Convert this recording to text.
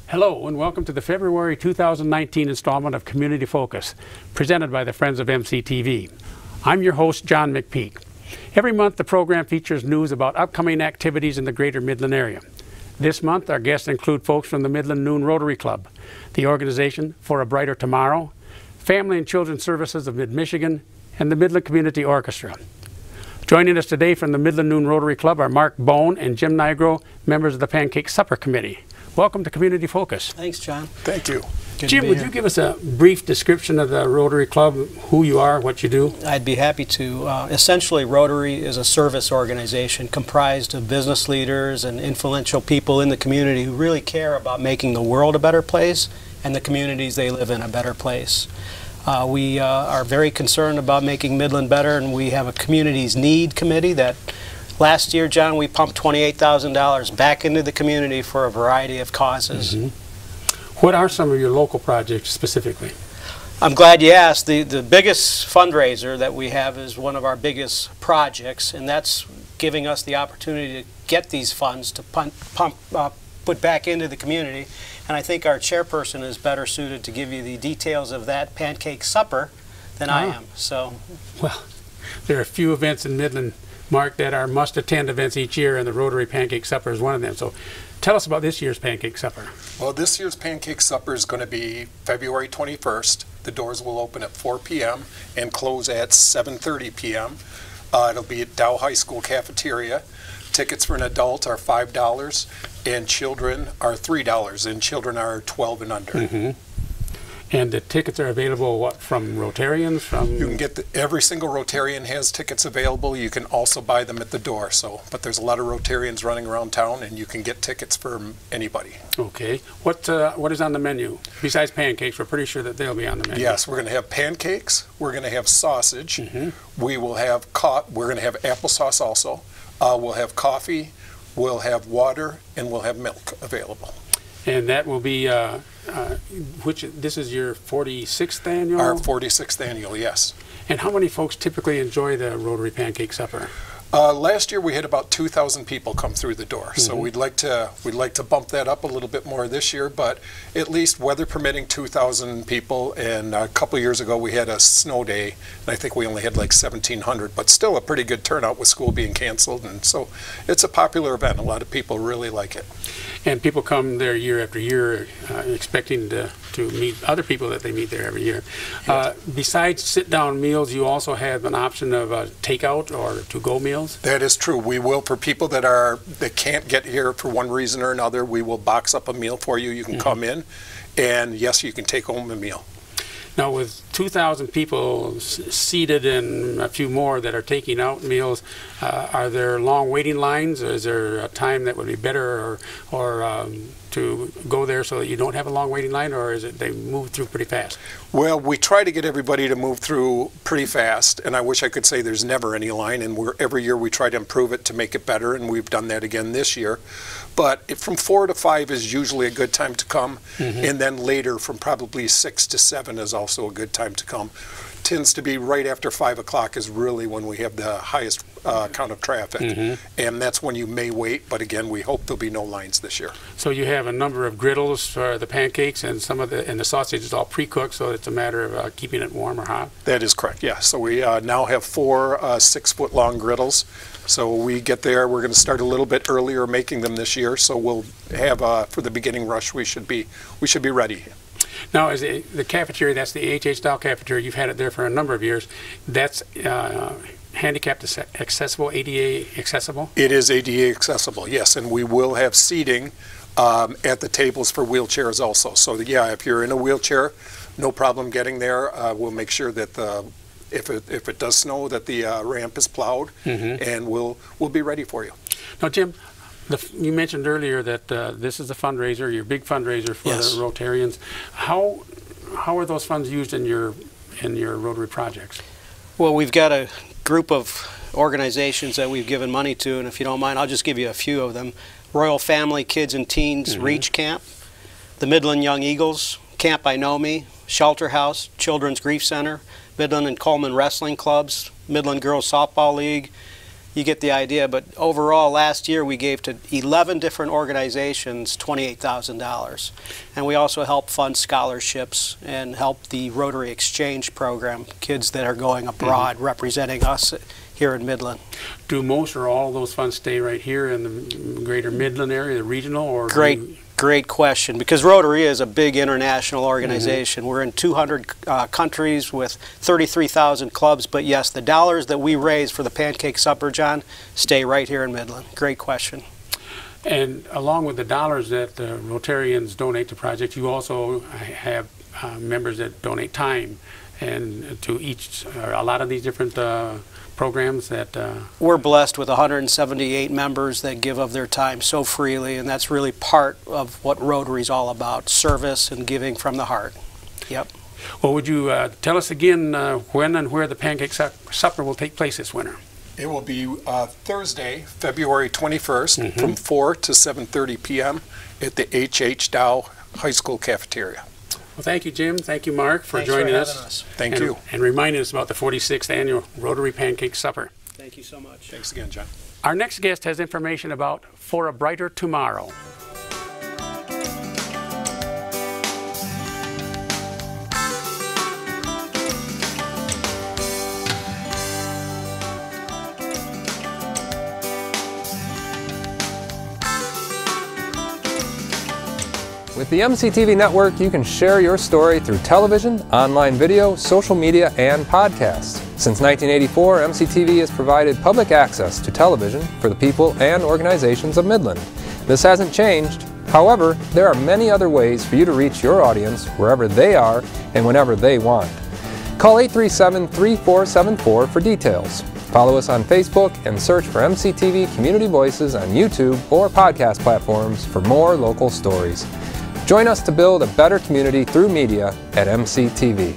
Hello and welcome to the February 2019 installment of Community Focus, presented by the Friends of MCTV. I'm your host, John McPeak. Every month the program features news about upcoming activities in the greater Midland area. This month our guests include folks from the Midland Noon Rotary Club, the Organization for a Brighter Tomorrow, Family and Children's Services of Mid-Michigan, and the Midland Community Orchestra. Joining us today from the Midland Noon Rotary Club are Mark Bone and Jim Nigro, members of the Pancake Supper Committee. Welcome to Community Focus. Thanks, John. Thank you. Jim, would you give us a brief description of the Rotary Club, who you are, what you do? I'd be happy to. Essentially, Rotary is a service organization comprised of business leaders and influential people in the community who really care about making the world a better place and the communities they live in a better place. We are very concerned about making Midland better, and we have a Communities Need Committee that last year, John, we pumped $28,000 back into the community for a variety of causes. What are some of your local projects specifically? I'm glad you asked. The biggest fundraiser that we have is one of our biggest projects, and that's giving us the opportunity to get these funds to put back into the community. And I think our chairperson is better suited to give you the details of that pancake supper than I am. So, well, there are a few events in Midland, Mark, that are must-attend events each year, and the Rotary Pancake Supper is one of them. So tell us about this year's Pancake Supper. Well, this year's Pancake Supper is going to be February 21st. The doors will open at 4 p.m. and close at 7:30 p.m. It'll be at Dow High School cafeteria. Tickets for an adult are $5 and children are $3, and children are 12 and under. And the tickets are available, what, from Rotarians? You can get every single Rotarian has tickets available. You can also buy them at the door. But there's a lot of Rotarians running around town, and you can get tickets for anybody. Okay. What is on the menu? Besides pancakes, we're pretty sure that they'll be on the menu. Yes, we're going to have pancakes. We're going to have sausage. We will have we're going to have applesauce also. We'll have coffee. We'll have water, and we'll have milk available. And that will be, this is your 46th annual? Our 46th annual, yes. And how many folks typically enjoy the Rotary Pancake Supper? Last year we had about 2,000 people come through the door, so we'd like to bump that up a little bit more this year, but at least weather permitting 2,000 people. And a couple years ago we had a snow day, and I think we only had like 1,700, but still a pretty good turnout with school being canceled, and so it's a popular event. A lot of people really like it. And people come there year after year expecting to meet other people that they meet there every year. Besides sit-down meals, you also have an option of takeout or to-go meals? That is true. We will, for people that can't get here for one reason or another, we will box up a meal for you. You can come in, and yes, you can take home a meal. Now, with 2,000 people seated and a few more that are taking out meals, are there long waiting lines? Is there a time that would be better or to go there so that you don't have a long waiting line, or is it they move through pretty fast? Well, we try to get everybody to move through pretty fast, and I wish I could say there's never any line, and every year we try to improve it to make it better, and we've done that again this year. But from 4 to 5 is usually a good time to come, and then later from probably 6 to 7 is also a good time to come. Tends to be right after 5 o'clock is really when we have the highest count of traffic, and that's when you may wait, but again, we hope there'll be no lines this year. So you have a number of griddles for the pancakes, and the sausage is all pre-cooked, so it's a matter of keeping it warm or hot? That is correct, yeah. So we now have 4 6-foot-long griddles. So we get there, we're going to start a little bit earlier making them this year, so we'll have, for the beginning rush, we should be ready. Now, is the cafeteria, that's the HH style cafeteria, you've had it there for a number of years, that's handicapped accessible, ADA accessible? It is ADA accessible, yes, and we will have seating at the tables for wheelchairs also. So yeah, if you're in a wheelchair, no problem getting there. We'll make sure that if it does snow, that the ramp is plowed, and we'll be ready for you. Now, Jim, you mentioned earlier that this is a fundraiser, your big fundraiser for the Rotarians. How are those funds used in your Rotary projects? Well, we've got a group of organizations that we've given money to, and if you don't mind, I'll just give you a few of them. Royal Family Kids and Teens Reach Camp, the Midland Young Eagles, Camp I Know Me, Shelter House, Children's Grief Center, Midland and Coleman Wrestling Clubs, Midland Girls Softball League, you get the idea. But overall, last year we gave to 11 different organizations $28,000. And we also help fund scholarships and help the Rotary Exchange program, kids that are going abroad representing us here in Midland. Do most or all of those funds stay right here in the greater Midland area, the regional? Or Great question, because Rotary is a big international organization. We're in 200 countries with 33,000 clubs, but yes, the dollars that we raise for the Pancake Supper, John, stay right here in Midland. Great question. And along with the dollars that Rotarians donate to projects, you also have members that donate time, and to each, a lot of these different programs that... We're blessed with 178 members that give of their time so freely, and that's really part of what Rotary's all about, service and giving from the heart. Yep. Well, would you tell us again when and where the Pancake Supper will take place this winter? It will be Thursday, February 21st from 4 to 7:30 p.m. at the Dow High School cafeteria. Well, thank you, Jim. Thank you, Mark, for joining us. Thank you. And reminding us about the 46th Annual Rotary Pancake Supper. Thank you so much. Thanks again, John. Our next guest has information about For a Brighter Tomorrow. With the MCTV network, you can share your story through television, online video, social media, and podcasts. Since 1984, MCTV has provided public access to television for the people and organizations of Midland. This hasn't changed. However, there are many other ways for you to reach your audience wherever they are and whenever they want. Call 837-3474 for details. Follow us on Facebook and search for MCTV Community Voices on YouTube or podcast platforms for more local stories. Join us to build a better community through media at MCTV.